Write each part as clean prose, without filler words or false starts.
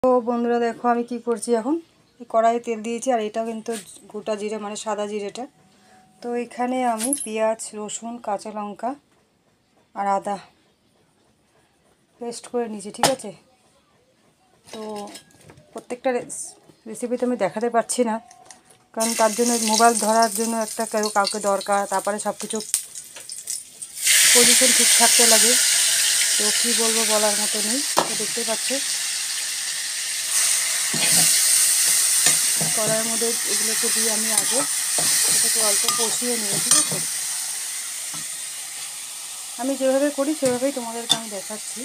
তো বন্ধুরা দেখো আমি কি করছি এখন। কড়াইয়ে তেল দিয়েছি আর এটা কিন্তু গোটা জিরে মানে সাদা জিরেটা। তো এখানে আমি পেঁয়াজ রসুন কাঁচা লঙ্কা আর আদা পেস্ট করে নিয়েছি, ঠিক আছে। তো প্রত্যেকটা রেসিপি তো আমি দেখাতে পারছি না, কারণ তার জন্য মোবাইল ধরার জন্য একটা কাউকে দরকার, তারপরে সব কিছু পজিশন ঠিক থাকতে লাগে। তো কী বলবো বলার মতো নেই। তো দেখতে পাচ্ছ কড়াইয়ের মধ্যে এগুলোকে দিয়ে আমি আগে এটাকে অল্প কষিয়ে নেব, ঠিক আছে। আমি যেভাবে করি সেভাবেই তোমাদেরকে আমি দেখাচ্ছি।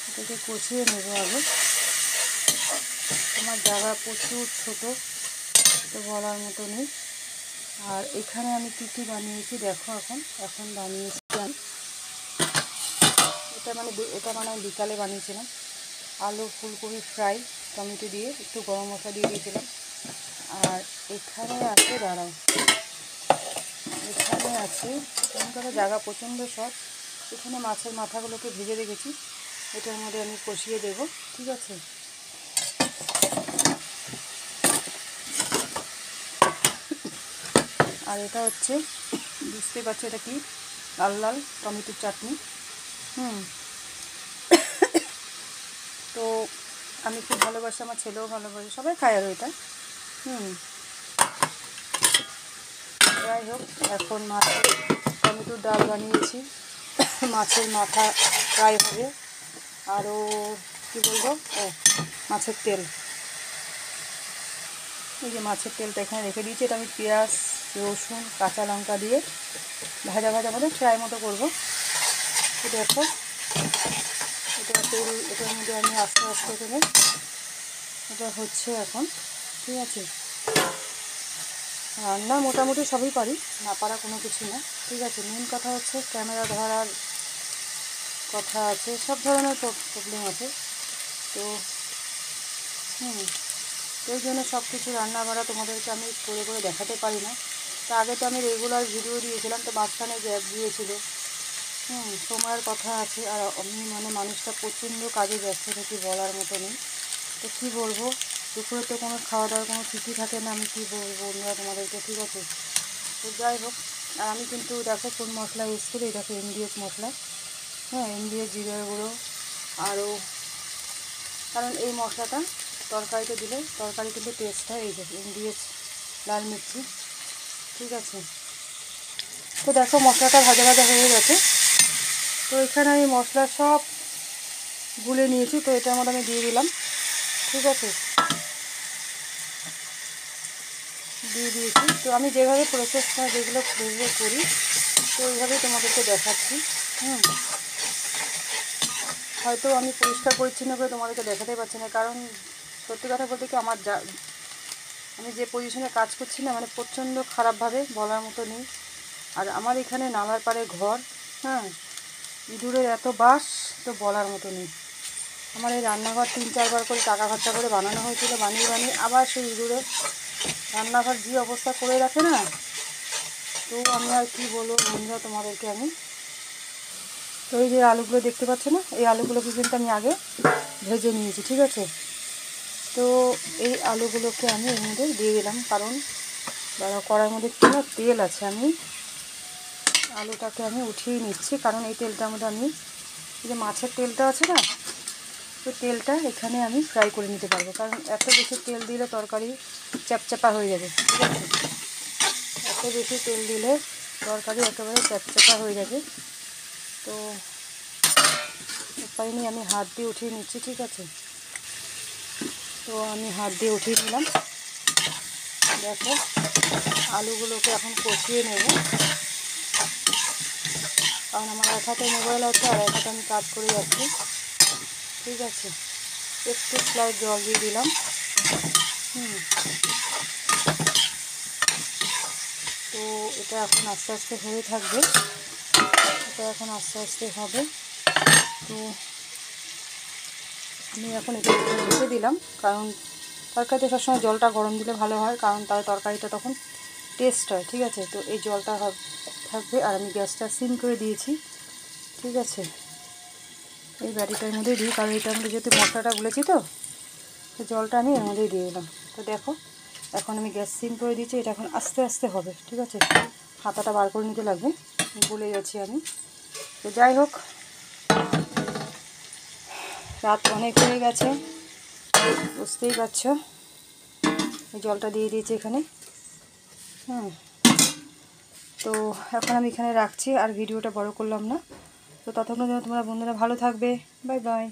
এটাকে কষিয়ে নেব আগে। আমার জায়গা প্রচুর ছোটো, তো বলার মতো নেই। আর এখানে আমি কী কী বানিয়েছি দেখো। এখন বানিয়েছি আমি এটা মানে আমি বিকালে বানিয়েছিলাম আলু ফুলকপি ফ্রাই টমেটো দিয়ে, একটু গরম মশলা দিয়ে দিয়েছিলাম। আর এখানে আছে এখানে আছে এখানকার জায়গা প্রচণ্ড শর্ট। এখানে মাছের মাথাগুলোকে ভেজে রেখেছি, এটার মধ্যে আমি কষিয়ে দেব, ঠিক আছে। আর এটা হচ্ছে বুঝতে পারছো এটা কি, লাল লাল টমেটোর চাটনি। তো আমি খুব ভালোবাসি, আমার ছেলেও ভালোবাসে, সবাই খায় আর এটা। যাই হোক, এখন মাছের টমেটোর ডাল বানিয়েছি, মাছের মাথা ফ্রাই হবে। আরও কী বলবো, মাছের তেল, এই যে মাছের তেলটা এখানে রেখে দিয়েছি। এটা আমি পেঁয়াজ রসুন কাঁচা লঙ্কা দিয়ে ভাজা মতো ফ্রাই মতো করবো। দেখো এটা তেল, এটার মধ্যে আমি আস্তে আস্তে করে এটা হচ্ছে এখন, ঠিক আছে। রান্না মোটামুটি সবই পারি, না পারা কোনো কিছু না, ঠিক আছে। মেন কথা হচ্ছে ক্যামেরা ধরার কথা আছে, সব ধরনের প্রবলেম আছে। তো এই জন্য সব কিছু রান্না বাড়া তোমাদেরকে আমি করে দেখাতে পারি না। তো আগে তো আমি রেগুলার ভিডিও দিয়েছিলাম, তো মাঝখানে গ্যাপ দিয়েছিল। সময়ের কথা আছে, আর আমি মানে মানুষটা প্রচণ্ড কাজে ব্যস্ত থাকি, বলার মতো নেই। তো কী বলবো, দুপুরে তো কোনো খাওয়া দাওয়ার কোনো ঠিকই থাকে না, আমি কী বলবো বন্ধুরা তোমাদেরকে, ঠিক আছে। তো যাই হোক, আর আমি কিন্তু দেখো কোন মশলা ইউজ করি, দেখো এমডিএচ মশলা, এমডিএচ জিরার গুঁড়ো। আরও কারণ এই মশলাটা তরকারিতে দিলে তরকারি কিন্তু টেস্ট হয়, এই যে এমডিএচ লাল মির্চি, ঠিক আছে। তো দেখো মশলাটা ভাজা হয়ে গেছে। তো এখানে আমি মশলা সব গুলে নিয়েছি, তো এটার মধ্যে আমি দিয়ে দিলাম, ঠিক আছে, দিয়ে দিয়েছি। তো আমি যেভাবে প্রসেসটা যেগুলো করি, তো ওইভাবেই তোমাদেরকে দেখাচ্ছি। হয়তো আমি পরিষ্কার পরিচ্ছন্ন করে তোমাদেরকে দেখাতে পারছি না, কারণ সত্যি কথা বলতে কি আমি যে পজিশনে কাজ করছি না, মানে প্রচণ্ড খারাপভাবে, বলার মতো নেই। আর আমার এখানে নালার পাড়ে ঘর, ইঁদুরের এত বাস, তো বলার মতো নেই। আমার এই রান্নাঘর 3-4 বার করে টাকা খরচা করে বানানো হয়েছিল, বানিয়ে আবার সেই ইঁদুরের রান্নাঘর যে অবস্থা করে রাখে না। তো আমি আর কি বলবো বন্ধুরা তোমাদেরকে আমি। তো এই যে আলুগুলো দেখতে পাচ্ছ না, এই আলুগুলোকে কিন্তু আমি আগে ভেজে নিয়েছি, ঠিক আছে। তো এই আলুগুলোকে আমি এর মধ্যে দিয়ে দিলাম, কারণ কড়াইয়ের মধ্যে একটু না তেল আছে, আমি আলুটাকে আমি উঠিয়ে নিচ্ছি, কারণ এই তেলটার মধ্যে আমি এই যে মাছের তেলটা আছে না, তো তেলটা এখানে আমি ফ্রাই করে নিতে পারবো, কারণ এত বেশি তেল দিলে তরকারি চ্যাপচ্যাপা হয়ে যাবে, ঠিক আছে। এত বেশি তেল দিলে তরকারি একেবারে চ্যাপচ্যাপা হয়ে যাবে। তো উপায় নেই, আমি হাত দিয়ে উঠিয়ে নিচ্ছি, ঠিক আছে। তো আমি হাত দিয়ে উঠিয়ে নিলাম। দেখো আলুগুলোকে এখন কষিয়ে নেব, কারণ আমার এক হাতে মোবাইল আছে আর এক হাতে আমি কাজ করে যাচ্ছি, ঠিক আছে। একটু স্লাইড জল দিয়ে দিলাম। তো এটা এখন আস্তে আস্তে হয়ে থাকবে, এটা এখন আস্তে আস্তে হবে। তো আমি এখন এটা রেখে দিলাম, কারণ তরকারিতে সবসময় জলটা গরম দিলে ভালো হয়, কারণ তাহলে তরকারিটা তখন টেস্ট হয়, ঠিক আছে। তো এই জলটা থাকবে, আর আমি গ্যাসটা সিম করে দিয়েছি, ঠিক আছে। এই বাটিটার মধ্যেই দিই, কারণ এটার মধ্যে যেহেতু মশলাটা গুলেছি তো জলটা আমি এর মধ্যেই দিয়ে দিলাম। তো দেখো এখন আমি গ্যাস সিম করে দিচ্ছি, এটা এখন আস্তে আস্তে হবে, ঠিক আছে? হাতাটা বার করে নিতে লাগবে, ভুলে গেছি আমি। তো যাই হোক, রাত অনেক হয়ে গেছে, বুঝতেই পারছো। এই জলটা দিয়ে দিয়েছি এখানে। তো এখন আমি এখানে রাখছি, আর ভিডিওটা বড় করলাম না। তো ততক্ষণ যেন তোমরা বন্ধুরা ভালো থাকবে। Bye bye.